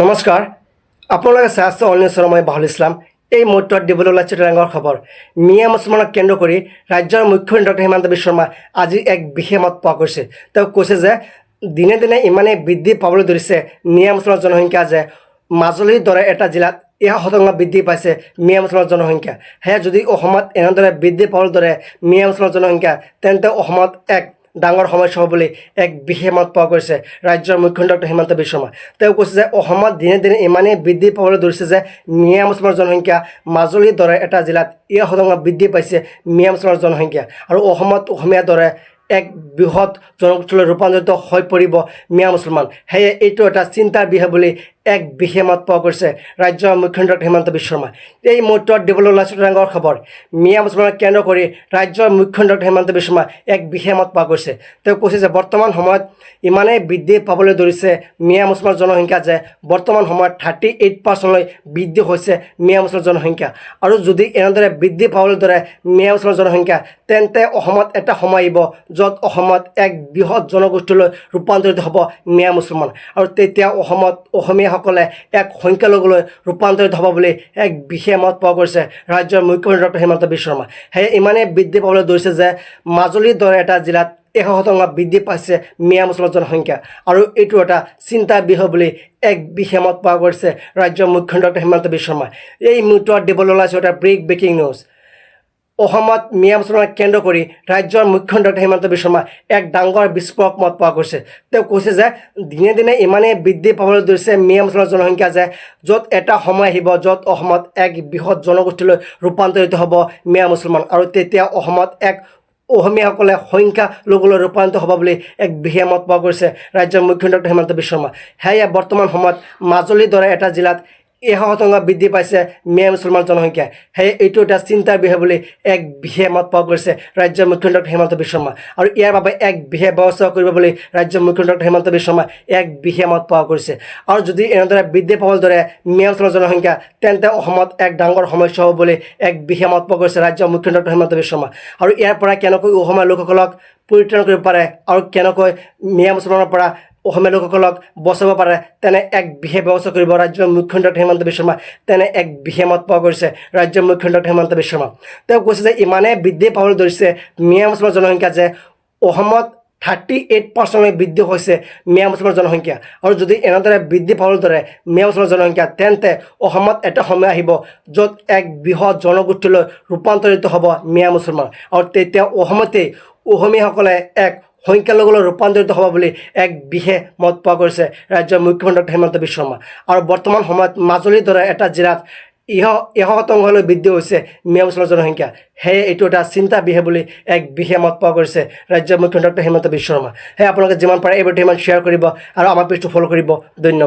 নমস্কাৰ আপোনালোকে চাই আছে অন্য মই বাহুল ইছলাম। এই মুহূৰ্তত দিবলৈ ওলাইছে ডাঙৰ খবৰ। মিয়া মুছলমানক কেন্দ্ৰ কৰি ৰাজ্যৰ মুখ্যমন্ত্ৰী ডক্টৰ হিমন্ত বিশ্ব শৰ্মা আজি এক বিশেষ মত পোৱা কৰিছে। তেওঁ কৈছে যে দিনে দিনে ইমানেই বৃদ্ধি পাবলৈ ধৰিছে মিয়া মুছলমানৰ জনসংখ্যা যে মাজুলীৰ দৰে এটা জিলাত 1% বৃদ্ধি পাইছে মিয়া মুছলমানৰ জনসংখ্যা। সেয়া যদি অসমত এনেদৰে বৃদ্ধি পাবলৈ ধৰে মিয়া মুছলমানৰ জনসংখ্যা, তেন্তে অসমত এক ডাঙৰ সমস্যা হ'ব বুলি এক বিশেষ মত পোৱা কৰিছে ৰাজ্যৰ মুখ্যমন্ত্ৰী ডক্টৰ হিমন্ত বিশ্ব শৰ্মা। তেওঁ কৈছে যে অসমত দিনে দিনে ইমানেই বৃদ্ধি পাবলৈ ধৰিছে যে মিয়া মুছলমানৰ জনসংখ্যা মাজুলীৰ দৰে এটা জিলাত 1% বৃদ্ধি পাইছে মিয়া মুছলমানৰ জনসংখ্যা, আৰু অসমত অসমীয়াৰ দৰে এক বৃহৎ জনগোষ্ঠীলৈ ৰূপান্তৰিত হৈ পৰিব মিয়া মুছলমান। সেয়ে এইটো এটা চিন্তাৰ বিষয় বুলি এক বিশেষ মত পোৱা কৰিছে ৰাজ্যৰ মুখ্যমন্ত্ৰী ডক্টৰ হিমন্ত বিশ্ব শৰ্মা। এই মুহূৰ্তত দিবলৈ ওলাইছে ডাঙৰ খবৰ। মিয়া মুছলমানক কেন্দ্ৰ কৰি ৰাজ্যৰ মুখ্যমন্ত্ৰী ডক্টৰ হিমন্ত বিশ্ব শৰ্মা এক বিশেষ মত পোৱা কৰিছে। তেওঁ কৈছে যে বৰ্তমান সময়ত ইমানেই বৃদ্ধি পাবলৈ ধৰিছে মিয়া মুছলমানৰ জনসংখ্যা যে বৰ্তমান সময়ত 38% বৃদ্ধি হৈছে মিয়া মুছলমানৰ জনসংখ্যা, আৰু যদি এনেদৰে বৃদ্ধি পাবলৈ ধৰে মিয়া মুছলমানৰ জনসংখ্যা, তেন্তে অসমত এটা সময় আহিব য'ত অসমত এক বৃহৎ জনগোষ্ঠীলৈ ৰূপান্তৰিত হ'ব মিয়া মুছলমান, আৰু তেতিয়া অসমত অসমীয়াসকলে এক সংখ্যালঘুলৈ ৰূপান্তৰিত হ'ব বুলি এক বিশেষ মত পোৱা কৰিছে ৰাজ্যৰ মুখ্যমন্ত্ৰী ডক্টৰ হিমন্ত বিশ্ব শৰ্মা। সেয়ে ইমানেই বৃদ্ধি পাবলৈ ধৰিছে যে মাজুলীৰ দৰে এটা জিলাত 1% বৃদ্ধি পাইছে মিয়া মুছলমানৰ জনসংখ্যা, আৰু এইটো এটা চিন্তাৰ বিষয় বুলি এক বিশেষ মত পোৱা কৰিছে ৰাজ্যৰ মুখ্যমন্ত্ৰী ডক্টৰ হিমন্ত বিশ্ব শৰ্মা। এই মুহূৰ্তত দিবলৈ ওলাইছে এটা ব্ৰেকিং নিউজ। অসমত মিয়া মুছলমানক কেন্দ্ৰ কৰি ৰাজ্যৰ মুখ্যমন্ত্ৰী ডক্টৰ হিমন্ত বিশ্ব শৰ্মা এক ডাঙৰ বিস্ফোৰক মত পোৱা গৈছে। তেওঁ কৈছে যে দিনে দিনে ইমানেই বৃদ্ধি পাবলৈ ধৰিছে মিয়া মুছলমানৰ জনসংখ্যা যে য'ত এটা সময় আহিব য'ত অসমত এক বৃহৎ জনগোষ্ঠীলৈ ৰূপান্তৰিত হ'ব মিয়া মুছলমান, আৰু তেতিয়া অসমত এক অসমীয়াসকলে সংখ্যালঘুলৈ ৰূপান্তৰিত হ'ব বুলি এক বিশেষ মত পোৱা কৰিছে ৰাজ্যৰ মুখ্যমন্ত্ৰী ডক্টৰ হিমন্ত বিশ্ব শৰ্মা। সেয়ে বৰ্তমান সময়ত মাজুলীৰ দৰে এটা জিলাত 1% বৃদ্ধি পাইছে মিয়া মুছলমানৰ জনসংখ্যা। সেয়ে এইটো এটা চিন্তাৰ বিষয় বুলি এক বিশেষ মত পোৱা কৰিছে ৰাজ্যৰ মুখ্যমন্ত্ৰী ডক্টৰ হিমন্ত বিশ্ব শৰ্মা, আৰু ইয়াৰ বাবে এক বিশেষ ব্যৱস্থা কৰিব বুলি ৰাজ্যৰ মুখ্যমন্ত্ৰী ডক্টৰ হিমন্ত বিশ্ব শৰ্মা এক বিশেষ মত পোৱা কৰিছে। আৰু যদি এনেদৰে বৃদ্ধি পাবলৈ ধৰে মিয়া মুছলমানৰ জনসংখ্যা, তেন্তে অসমত এক ডাঙৰ সমস্যা হ'ব বুলি এক বিশেষ মত পোৱা কৰিছে ৰাজ্যৰ মুখ্যমন্ত্ৰী ডক্টৰ হিমন্ত বিশ্ব শৰ্মা। আৰু ইয়াৰ পৰা কেনেকৈ অসমীয়া লোকসকলক পৰিত্ৰাণ কৰিব পাৰে আৰু কেনেকৈ মিয়া মুছলমানৰ পৰা অসমীয়া লোকসকলক বচাব পাৰে, তেনে এক বিশেষ ব্যৱস্থা কৰিব ৰাজ্যৰ মুখ্যমন্ত্ৰী ডক্টৰ হিমন্ত বিশ্ব শৰ্মা। তেনে এক বিশেষ মত পোৱা কৰিছে ৰাজ্যৰ মুখ্যমন্ত্ৰী ডক্টৰ হিমন্ত বিশ্ব শৰ্মা। তেওঁ কৈছে যে ইমানেই বৃদ্ধি পাবলৈ ধৰিছে মিয়া মুছলমানৰ জনসংখ্যা যে অসমত 38% বৃদ্ধি হৈছে মিয়া মুছলমানৰ জনসংখ্যা, আৰু যদি এনেদৰে বৃদ্ধি পাবলৈ ধৰে মিয়া মুছলমানৰ জনসংখ্যা, তেন্তে অসমত এটা সময় আহিব য'ত এক বৃহৎ জনগোষ্ঠীলৈ ৰূপান্তৰিত হ'ব মিয়া মুছলমান, আৰু তেতিয়া অসমতেই অসমীয়াসকলে এক সংখ্যালঘুলৈ ৰূপান্তৰিত হ'ব বুলি এক বিশেষ মত পোৱা কৰিছে ৰাজ্যৰ মুখ্যমন্ত্ৰী ডক্টৰ হিমন্ত বিশ্ব শৰ্মা। আৰু বৰ্তমান সময়ত মাজুলীৰ দৰে এটা জিলাত 1% বৃদ্ধি হৈছে মিয়া মুছলমানৰ জনসংখ্যা। সেয়ে এইটো এটা চিন্তাৰ বিষয় বুলি এক বিশেষ মত পোৱা কৰিছে ৰাজ্যৰ মুখ্যমন্ত্ৰী ডক্টৰ হিমন্ত বিশ্ব শৰ্মা। সেয়ে আপোনালোকে যিমান পাৰে এই ভিডিঅ'টো ইমান শ্বেয়াৰ কৰিব আৰু আমাৰ পেজটো ফ'ল' কৰিব। ধন্যবাদ।